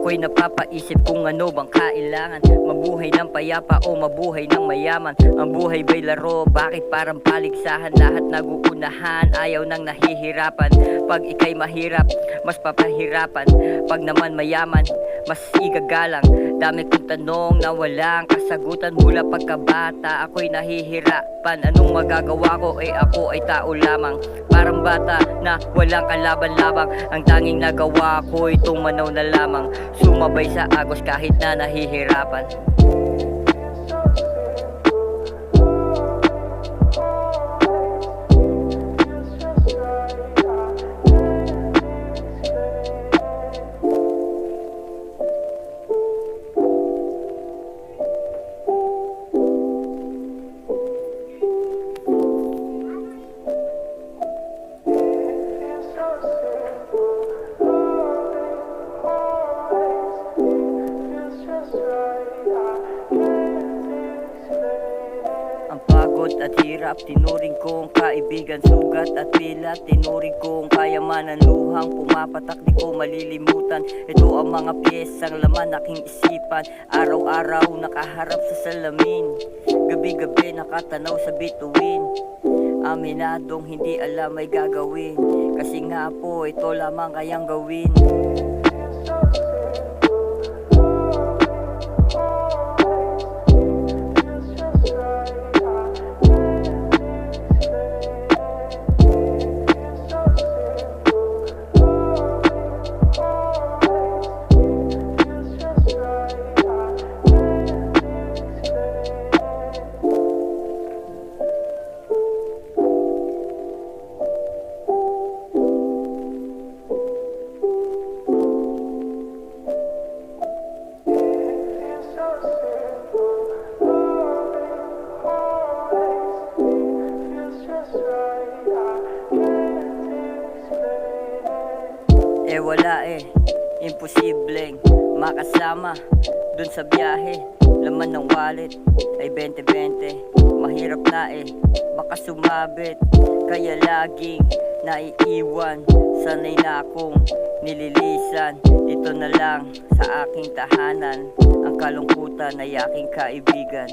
Ako'y napapaisip kung ano bang kailangan, mabuhay ng payapa o mabuhay ng mayaman. Ang buhay ba'y laro? Bakit parang paligsahan? Lahat naguunahan, ayaw nang nahihirapan. Pag ika'y mahirap, mas papahirapan. Pag naman mayaman, mas igagalang. Dami kong tanong na walang kasagutan. Mula pagkabata ako'y nahihirapan. Anong magagawa ko? Ako ay tao lamang, parang bata na walang kalaban-labang. Ang tanging nagawa ko'y tumanaw na lamang, sumabay sa agos kahit na nahihirapan. Ang pagod at hirap, tinuring kong kaibigan. Sugat at pilat, tinuring kong kayamanan. Luhang pumapatak, di ko malilimutan. Ito ang mga piyesang laman aking isipan. Araw-araw nakaharap sa salamin, gabi-gabi nakatanaw sa bituin. Aminadong hindi alam ay gagawin, kasi nga po ito lamang kayang gawin. Wala imposibleng makasama dun sa biyahe. Laman ng wallet ay 20-20. Mahirap na baka sumabit, kaya laging naiiwan. Sanay na akong nililisan, dito na lang sa aking tahanan. Ang kalungkutan ay aking kaibigan.